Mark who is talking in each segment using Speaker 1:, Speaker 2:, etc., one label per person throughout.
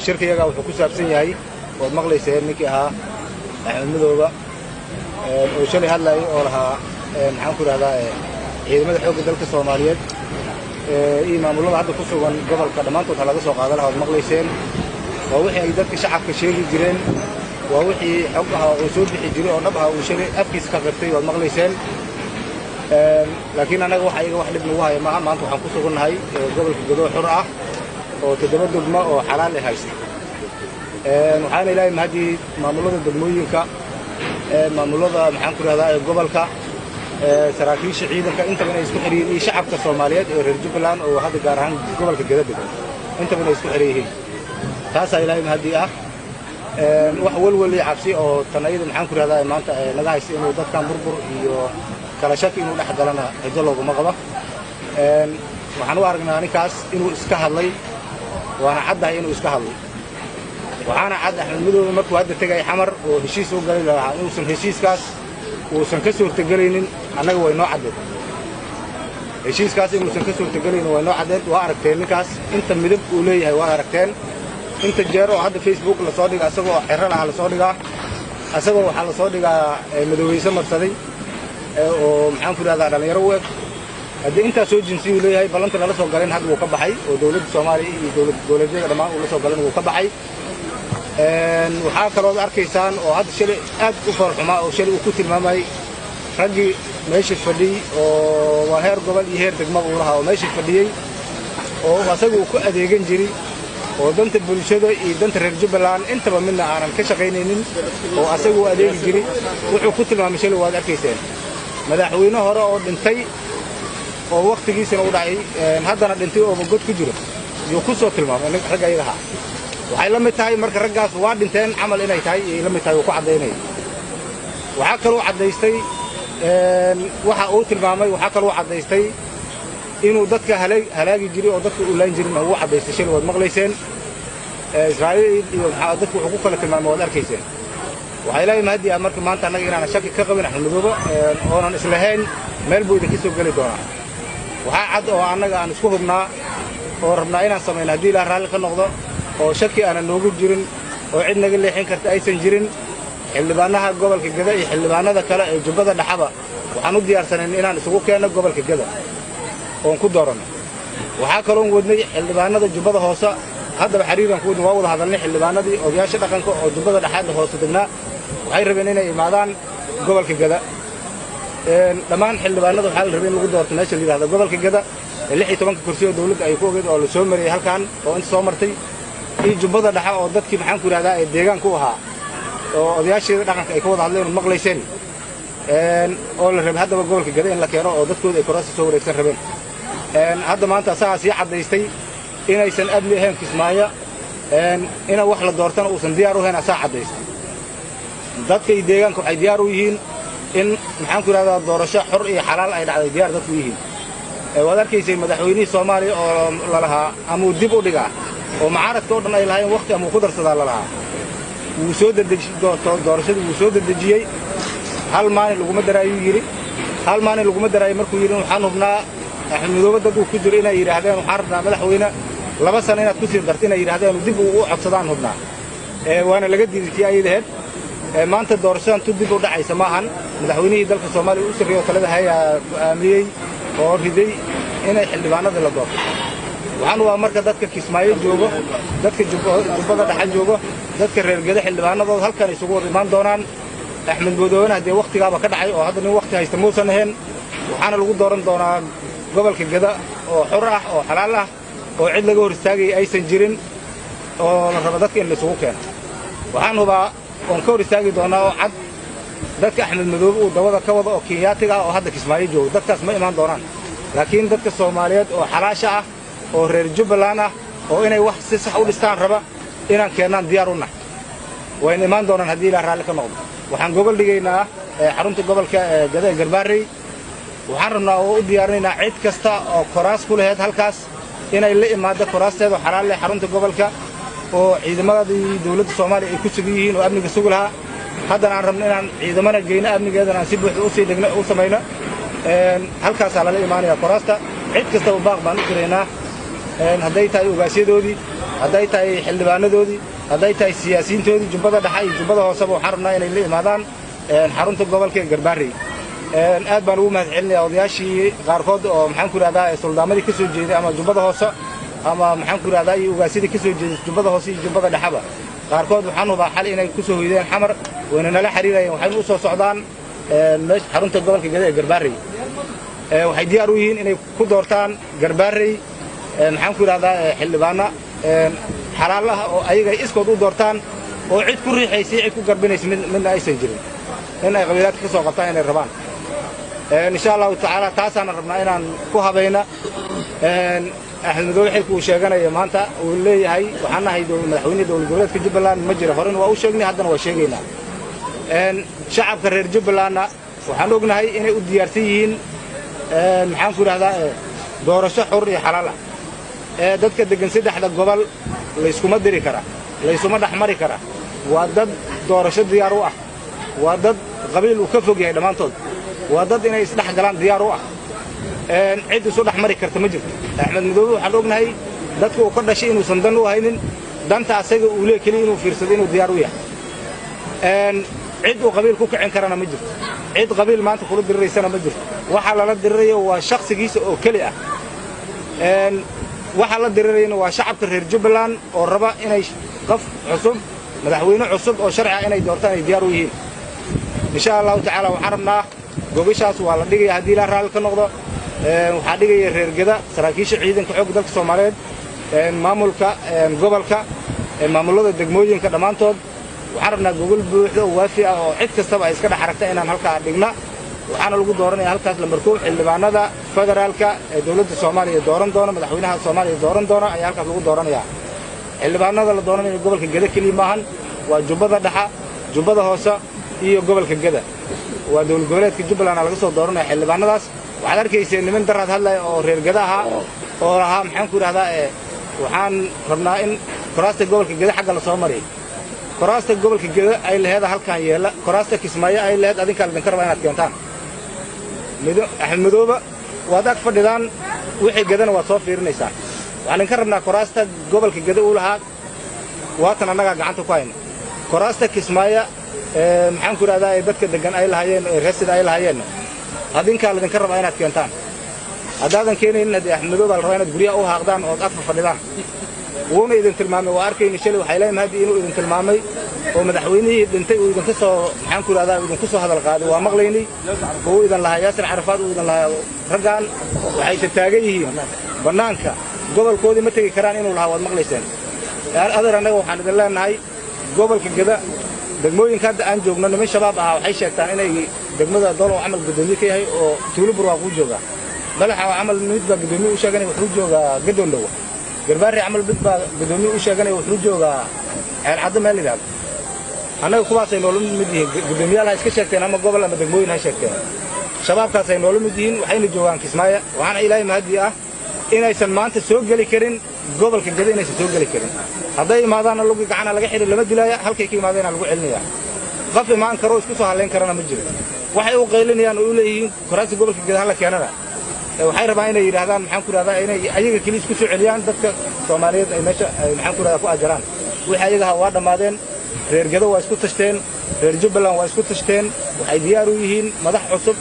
Speaker 1: shirkiyaga wuxuu ku saabsan yahay oo maqlaysay ninkii ahaa Axmedooba oo shalay hadlay oo lahaa maxaan ku raahdaa ciidamada xoogga dalka Soomaaliyeed ee maamulada hadda ku sugan gobolka dhamaantood laga soo qaadan lahaa maqlayseen waa wixii ay dadka shacabka sheegi jireen waa wixii xog ah oo soo bixi jiray oo dhab ah oo shalay afkiis ka qirtay oo maqlayseen laakiin anaga waxa iyaga wax dib nagu haya maanta waxaan ku sugannahay gobolka Gadow xur ah oo toddoba degmo oo xalaal ah haysta waxaan ilaahay mahadi maamulada degmooyinka maamulada maxaan ku raahdaa gobolka saraakiisha ciidanka inta badan isku xiriiriyay shacabka Soomaaliyeed ee reer Jubbaland oo hadda gaar ahaan gobolka Gadow inta badan isku xiriiriyay taas ilaahay mahadi ah wax walwal cabsi oo tanayada maxaan ku raahdaa maanta naga haysto inuu dadkan burbur iyo kala shaki inuu dhex galana cidlo looga maqba waxaan u aragnaa ninkaas inuu iska hadlay waana caddahay inuu iska hadlay waxaana cad Axmedooba markuu hadda tagay xamar oo heshiis u galay lahaa inuusan heshiiskaas uusan ka suurtagelaynin annaga way noo caddeed heshiiskaas inuusan ka suurtagelaynin way noo caddeed waa aragteen ninkaas inta midab uu leeyahay waa aragteen inta jeer oo hadda Facebook la soo dhigaa asagoo xirran ah la soo dhigaa asagoo waxaa la soo dhigaa madoweysa marsaday oo maxaan ku raahdaa dhalinyaro u eg haddii intaas soo jinsiyu leeyahay ballanta lala soo galeen hadda wuu ka baxay oo dowladda Soomaaliya iyo dowlad goboleedyada dhammaan uu la soo galeen wuu ka baxay waxaa kaloo arkaysaan oo hadda shalay aad u farxuma oo shalay uu ku tilmaamay raggii meesha fadhiyay oo waa heer gobol iyo heer degmo uu lahaa oo meesha fadhiyay oo asagu ku adeegan jiray oo danta bulshada iyo danta reer Jubbaland intaba midna aanan ka shaqaynaynin oo asagu adeegi jiray wuxuu ku tilmaamay shalay waad arkayseen madaxweyne hore oo dhintay oo waqtigiisana u dhacay haddana dhintay oo god ku jiro iyo ku soo tilmaamay ragga ayaga waxay la mid tahay marka raggaas waa dhinteen amal inay tahay ay la mid tahay oo ku cadeynay waxa kale oo cadeystay waxa uu tilmaamay waxa kale oo cadeystay inuu dadka halaagi jiray oo dadka u laan jirin oo cadeystay shalay wad maqlayseen Israa'iil iyo dadku wuxuu ku kala tilmaamay wad arkayseen waxay leeyahay mahadi marka maanta anaga inaan shaki ka qabin Axmedooba oonan islahayn meel buu idinka soo gali doonaa waxa cad oo anaga aan isku hubnaa oo rabnaa inaan sameeyno hadii la raali ka noqdo oo shaki aan noogu jirin oo cid naga leexin karta aysan jirin xildhibaanaha gobolka Gadow iyo xildhibaanada kale ee Jubbada Dhaxaba waxaan u diyaarsanayn inaan isugu keeno gobolka Gadow oo ku doorano waxa kale oo wadnay xildhibaanada Jubbada Hoose haddaba xiriiran ku waa wada hadalnay xildhibaanadii odayaasha dhaqanka oo Jubbada Dhaxada hoose degnaa waxay rabeen inay imaadaan gobolka Gadow dhammaan xildhibaanada waxa la rabay in lagu doorto meesha la yiraahdo gobolka Gadow 16 kursi oo dawladda ay ku ogeed oo la soo mariyay halkan oo inta soo martay iyo Jubbada Dhaxa oo dadkii maxaan ku raahdaa ee deegaanka u ahaa oo odayaashii dhaqanka ay ka wada hadleen maqlayseen oo la rabay haddaba gobolka Gadow in la keeno oo dadkooda ay kuraasta soo wareegsan rabeen hadda maanta asaas ii cadeystay inaysan adli ahayn Kismaayo ina wax la doortana uusan diyaar u ahayn asaa cadeystay dadka deegaanka waxay diyaar u yihiin in maxaan ku raahdaa doorasho xor iyo xalaal ay dhacday diyaar dadku yihiin waad arkaysay madaxweynihii Soomaaliya oo la lahaa ama dib u dhigaa oo mucaaradka oo dhan ay lahayn waqti ama ku darsadaa la lahaa wuu soo dadejiyay doorashada wuu soo dadejiyay hal maalin lagu daraayo yiri hal maalin lagu daraayo markuu yiri waxaan hubnaa Axmedooba dad uu ku jiro inay yiraahdeen waxaan rabnaa madaxweyne 2 sano inaad ku sii darto inay yiraahdeen dib u codsadaan hubnaa waana laga diiday ayadeed maanta doorashadan dib u dhacaysa maahan madaxweynihii dalka Soomaaliya uu sareeyo talada haya go'aamiyay oo riday inay xildhibaanada la doorto waxaan waa marka dadka Kismaayo joogo dadka Jubbada Dhaxa joogo dadka reer Gadow xildhibaanadooda halkan isugu wada imaan doonaan Axmedooba hadii waqtigaaba ka dhacay oo hadda nin waqti haysta muusan ahayn waxaana lagu dooran doonaa gobolka Gadow oo xor ah oo xalaal ah oo cid laga hor istaagay aysan jirin oo la rabo dadka in la isugu keeno waxaan hubaa oo ka hor istaagi doonaa oo cad dadka Axmedooba uu dawada ka wada oo Kenyaatiga oo hadda Kismaayo joogo dadkaas ma imaan doonaan laakiin dadka Soomaaliyeed oo xalaasha ah oo reer Jubbaland ah oo inay wax si sax u dhistaan raba inaan keenan diyaar u nahay way imaan doonaan hadii la raali ka noqdo waxaan gobol dhigaynaa xarunta gobolka Gadow Garbaarey waxaan rabnaa oo u diyaarinaynaa cid kasta oo kuraas ku leeyahay halkaas inay la imaado kuraasteeda xalaal leh xarunta gobolka oo ciidamadii dawladda Soomaaliya ay ku sugan yihiin oo amniga sugu lahaa haddana aan rabno inaan ciidamada geeyna amnigeedana si buuxda u sii dhigno u sameeyno halkaas la imaanaya kuraasta cid kasta oo baaq baan u jireynaa hadday tahay ugaasyadoodii hadday tahay xildhibaanadoodii hadday tahay siyaasiyiintoodii jubbada dhexe iyo jubbada hooseba waxaan rabnaa inay la imaadaan xarunta gobolka Garbaharey aad baan ugu mahadcelinayaa odayaashii qaarkood oo maxaan ku yiraahdaa suldaamadii ka soo jeeday ama jubbada hoose ama maxaan ku yiraahdaa iyo ugaasidii ka soo jeeday jubbada hoose iyo jubbada dhexeba qaarkood waxaan hubaa xal inay ku soo hoydeen xamar wayna nala xiriirayeen waxay u soo socdaan meesha xarunta gobolka Gado ee Garbaharey waxay diyaar u yihiin inay ku doortaan Garbaharey maxaan ku yiraahdaa xildhibaana xalaal ah oo ayaga iskood u doortaan oo cid ku riixaysay cid ku garbinaysay midna aysan jirin in ay qabiilada ka soo qabtaan inay rabaan insha Allah ta'ala taasana rabnaa inaan ku habayna Axmed Madoobe xilku sheeganaya maanta uu leeyahay waxaan nahay madaxweynaha dowladda goboleedka Jubbaland ma jiro horena waa u sheegnay haddana waa sheegaynaa shacabka reer Jubbaland waxaan ognahay inay u diyaarsan yihiin maxaan ku yiraahdaa doorasho xor iyo xalaal ah dadka degan saddexda gobol la iskuma diri kara la isuma dhaxmari kara waa dad doorasho diyaar u ah waa dad qabiil uu ka fog yahay dhamaantood waa dad inay isdhex galaan diyaar u ah cid isu dhaxmari karta ma jirto Axmed Madoobe waxaan ognahay dadku uu ka dhashay inuusan dan u haynin danta asaga uu leeyahay inuu fiirsado inuu diyaar u yahay cid uu qabiil ku kicin karana ma jirto cid qabiil maanta kula dirireysana ma jirto waxa la dirirayo waa shakhsigiisa oo kali ah waxa la dirirayna waa shacabka reer Jubbaland oo raba inay qof cusub madaxweyne cusub oo sharci ah inay doortaan ay diyaar u yihiin insha Allah ta'ala waxaan rabnaa gobashaas waa la dhigay hadii la raali ka noqdo waxa dhigay reer Gada saraakiisha ciidanka xoog dalka Soomaaliyeed maamulka gobolka maamulada degmooyinka dhamaantood waxaan rabnaa gobol buuxda oo waafi ah oo cid kastaba ay iska dhaxaragta inaan halka dhigna waxaana lagu dooranayaa halkaas lambar 1 xildhibaanada federaalka ee dawladda Soomaaliya dooran doona madaxweynaha Soomaaliya dooran doona ayaa halkaas lagu dooranayaa xildhibaanada la dooranayo gobolka Gada kaliya maahan waa jubbada dhexe jubbada hoose iyo gobolka Gada waa dawlad goboleedka Jubbaland laga soo dooranaya xildhibaanadaas waxaad arkaysay niman daraad hadlay oo reer Gada ah oo lahaa maxaan ku yiraahdaa waxaan rabnaa in kuraasta gobolka Gada xagga la soo mariyo kuraasta gobolka Gada ay leedahay halkan yeela kuraasta Kismaayo ay leedahay adinka la dinka rabaa inaad keentaan Axmed Madoobe waad ag fadhidaan wixii Gadana waad soo fiirinaysaa waxaan ka rabnaa kuraasta gobolka Gada uu lahaa waatan annaga gacanta ku hayno kuraasta Kismaayo maxaan ku yiraahdaa dadka degan ay lahaayeen reesida ay lahaayeen adinka la dinka rabaa inaad keentaan haddaadan keenaynin hadii Axmed Madoobe la rabaa inaad guriga u haaqdaan oo ag fadhidaan wuuna idin tilmaamay waa arkayna shalay waxay leeyahay hadii inuu idin tilmaamay oo madaxweynihii dhintay uu idin ka soo maxaan ku yiraahdaa idin ku soo hadal qaaday waa maqlaynay oo idin lahaa Yaasir Carafaad oo idin lahaa ragaan waxay taagan yihiin banaanka gobolkoodii ma tagi karaan inuu lahaa waad maqlayseen adeer anaga waxaan idin leenahay gobolka Gada degmooyinka hadda aan joogno niman shabaab ah waxay sheegtaan inay degmada Dolo amal gudoomiye ka yahay oo tuulo barwaaqo jooga balaxa amal midba gudoomiye u sheeganay wuxuu joogaa Gadoondhow Garbaharey amal midba gudoomiye u sheeganay wuxuu joogaa xeel cadda meel ilaal anaga kuwaas ay nolol mid yihiin gudoomiyaha iska sheegteen ama gobol ama degmooyin ha sheegteen shabaabkaas ay nolol mid yihiin waxayna joogaan Kismaayo waxaan ilaahay mahadi ah inaysan maanta soo gali karin gobolka Gada inaysan soo gali karin hadday imaadaan lagu gacana laga xiriir lama dilaaya halkay ka imaadeen lagu celinaya qof imaan karo isku soo haleyn karana ma jiro waxay u qaylinayaan oo leeyihiin kuraasta gobolka Gada hala keenana waxay rabaan inay yiraahdaan maxaan ku yiraahdaa inay ayaga kaliya isku soo celiyaan dadka Soomaaliyeed ay meesha maxaan ku yiraahdaa ku ajaraan wixii ayaga waa dhamaadeen reer Gada waa isku tashteen reer Jubbaland waa isku tashteen waxay diyaar u yihiin madax cusub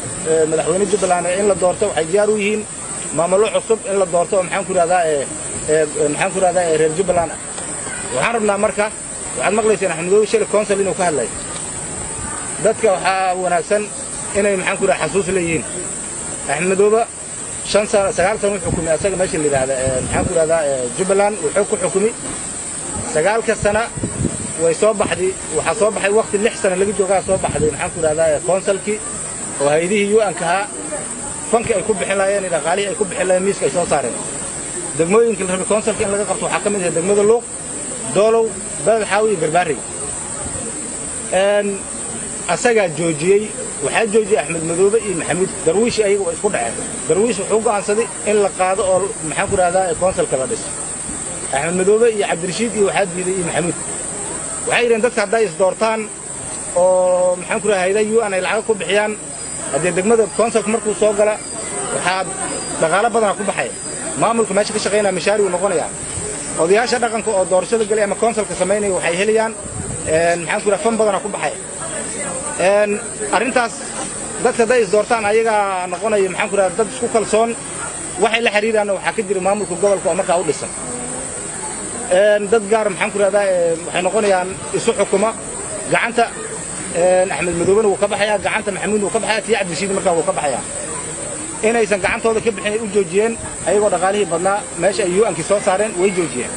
Speaker 1: madaxweyne Jubbaland in la doorto waxay diyaar u yihiin maamulo cusub in la doorto maxaan ku yiraahdaa reer Jubbaland waxaan rabnaa marka waxaad maqlayseen Axmed Madoobe shir council inuu ka hadlay dadka waxa wanaagsan inay maxaan ku yiraahdaa xasuus leeyihiin Axmed Madoobe 9 sano wuxuu xukumay asaga meesha la yiraahdo maxaan ku yiraahdaa Jubbaland wuxuu ku xukumay 9 sano way soo baxday waxa soo baxay waqti 6 sano laga joogaa soo baxday maxaan ku yiraahdaa councilki oo hay'adihii UN-ka fanka ay ku bixin laayeen dhaqaalihi ay ku bixin laayeen miiska ay soo saareen degmooyinka la councilka in laga qabto waxa kamid ah degmada Luuq Doolow Badxaawi Garbaharey asaga joojiyay waxa joojiyay Axmed Madoobe iyo Maxamuud Darwiish ayagu isku dhaceen Darwiish wuxuu go'aansaday in la qaado oo maxaan ku yiraahdaa councilka la dhiso Axmed Madoobe iyo Cabdirashiid iyo waxa diiday iyo Maxamuud waxay yireen dadka hadday is doortaan oo maxaan ku yiraahdaa UN ay lacag ku bixiyaan hadii degmada councilka markuu soo gala waxa dhaqaale badan ku baxay maamulka meesha ka shaqeynaa mishaari uu noqonayaa odayaasha dhaqanka oo doorashada galay ama councilka sameynaya waxay helayaan maxaan ku yiraahdaa fan badan ku baxay arrintaas dadka day is doortaan ayaga noqonaya maxaan ku yiraahdaa dad isku kalsoon waxay la xiriiraan waxa ka jira maamulka gobolka oo markaa u dhisan dad gaar maxaan ku yiraahdaa waxay noqonayaan isu xukuma gacanta Axmed Madoobe uu ka baxaya gacanta Maxamuud uu ka baxaya tii Cabdi markaa uu ka baxaya inaysan gacantooda ka bixin u joojiyeen ayagoo dhaqaalihii badnaa meesha ay UN-ki soo saareen way joojiyeen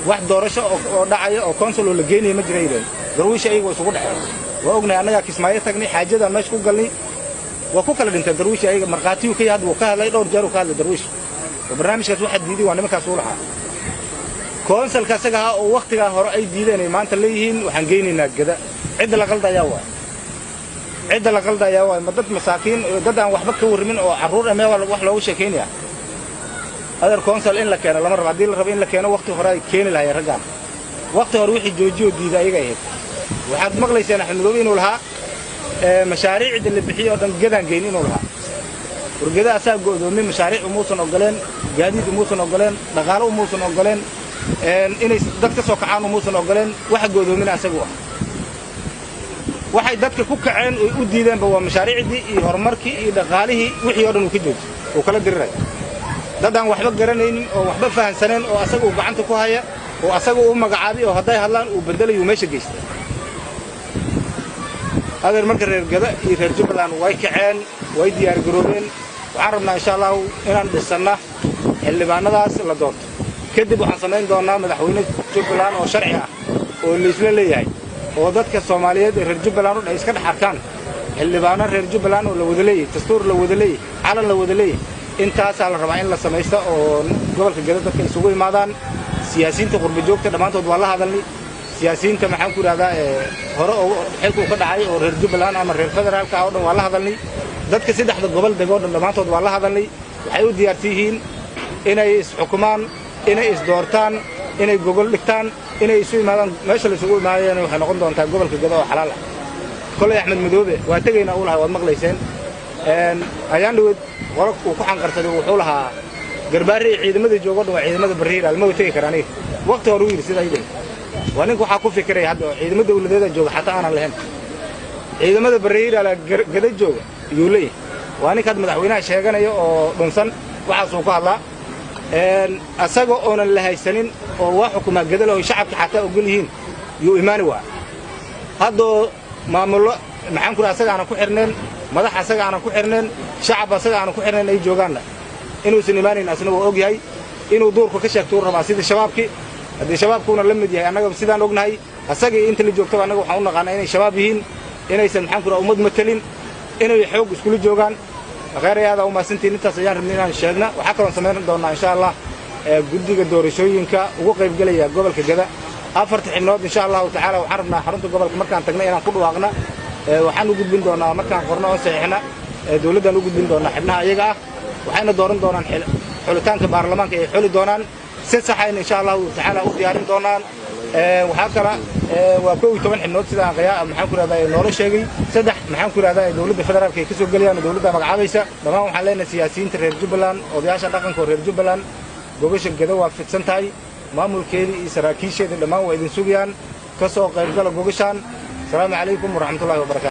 Speaker 1: wax doorasho oo dhacaya oo council oo la geenay ma jireen darwiish ayagoo isugu dhaxay waa ognahay annaga Kismaayo tagnay xaajada meesha ku galnay waa ku kala dhintay darwiish ayaga marqaatiyo ka yaad uu ka hadlay dhowr jeer uu ka hadlay darwiish barnaamijkaas waxa diiday waa nimankaas uu lahaa councilka asaga oo waqtiga hore ay diideen maanta leeyihiin waxaan geenaynaa gada cid la qaldayaa waa عند القلدة يا واي مدد مساكين دد عن وحبك ورمين أو عرور أمي ولا وح لو شكين يا هذا الكونسل إن لك أنا لما ربعدين الربين لك أنا وقت هراي كين اللي هيرجع وقت هروح الجوجو دي ذا يجي وحد مغلي سنة إحنا دوبين ولها مشاريع اللي بحية ودن جدا جينين ولها ورجدا أساق دومين مشاريع وموسن أقلين جديد وموسن أقلين نغارو وموسن أقلين إن دكتور سوكعان وموسن أقلين واحد دومين أساقوه waxay dadka ku kaceen oo u diideen waa mashaariicdii iyo horumarkii iyo dhaqaalihii wixii oo dhan uu ka joogay oo kala diray dadaan waxba garanaynin oo waxba fahansaneen oo asaga uu gacanta ku haya oo asaga uu magacaabay oo haday hadlaan uu bedelayo meesha geystay adeer marka reer gada iyo reer Jubbaland way kaceen way diyaar garoobeen waxaan rabnaa insha Allah inaan dhisana xildhibaanadaas la doorto kadib waxaan sameyn doonaa madaxweyne Jubbaland oo sharci ah oo la leeyahay oo dadka Soomaaliyeed ee reer Jubbaland oo iska dhaxarkaan xildhibaano reer Jubbaland oo la wada leeyahay dastuur la wada leeyahay calan la wada leeyahay intaas la rabaa in la sameeyo oo gobolka Galmudug dadka isugu yimaadaan siyaasiyiinta qurbo joogta dhamaantood waa la hadalnay siyaasiyiinta maxaan ku raahdaa hore oo xilku ka dhacay oo reer Jubbaland ama reer federaalka oo dhan waa la hadalnay dadka saddexda gobol degooda dhamaantood waa la hadalnay waxay u diyaartihiin inay is xukumaan inay is doortaan inay gogol dhigtaan inay isu yimaadaan meesha la isugu imaadeen waxay noqon doontaa gobolka Gado oo xalaal ah kulay Axmed Madoobe waa tagayna uu lahaa wad maqlayseen ayaan dhawad qoraq uu ku xanqarsaday wuxuu lahaa garbaari ciidamada joogo waa ciidamada bariir alma way tagi karaan waqti hore uu yiri sida ay waa ninka waxa ku fikiray hadda ciidamada dawladeeda jooga xataa aan lahayn ciidamada bariir ala Gado jooga yuulay waa ninka madaxweynaha sheeganayo oo dhunsan waxa soo ku hadlaa asaga oo aan la haysanin oo wax xukuma Gado oo shacabka xataa u galihiin yu iimaan waa hadda maamulo maxaan ku asaga aan ku xirneen madax asaga aan ku xirneen shacab asaga aan ku xirneen ay joogaan inuu sin iimaanin asna oo og yahay inuu duurku ka sheegto rabaa sida shabaabki hadii shabaabkuna la mid yahay anaga sidaan ognahay asaga inta la joogto anaga waxaan u naqaanaa inay shabaab yihiin inaysan maxaan ku ummad matalin inay xoog isku joogaan غيرياده وما سنتين intaas ayaan rabnay inaan sheegna waxa kale oo sameyn doonaa insha Allah guddiga doorashooyinka ugu qayb galaya gobolka Gada afarta xibnood insha Allah ta'ala waxaan rabnaa xarunta gobolka markaan tagnay inaan ku dhawaaqna waxaan u gudbin doonaa markaan qorno oo saxiixna dawladdan u gudbin doonaa xibnaha ayaga ah waxayna dooran doonaan xulitaanka baarlamaanka ay xuli doonaan si sax ah insha Allah ta'ala u diyaarin doonaan waxa kale waa 12 xibnood sida aan qiyaa maxaan ku raadayay nolol sheegay saddex maxaan ku raadayay dawladda federaalka ay ka soo galiyaan dawladda magacaabaysa dhamaan waxaan leenahay siyaasiyiinta reer Jubbaland odayaasha dhaqanka reer Jubbaland gobasha Gado waa fidsan tahay maamulkeedii iyo saraakiisheeda dhamaan waa idin sugayaan ka soo qayb gala gobashan salaamu calaykum wa rahmatullaahi wa barakaatuh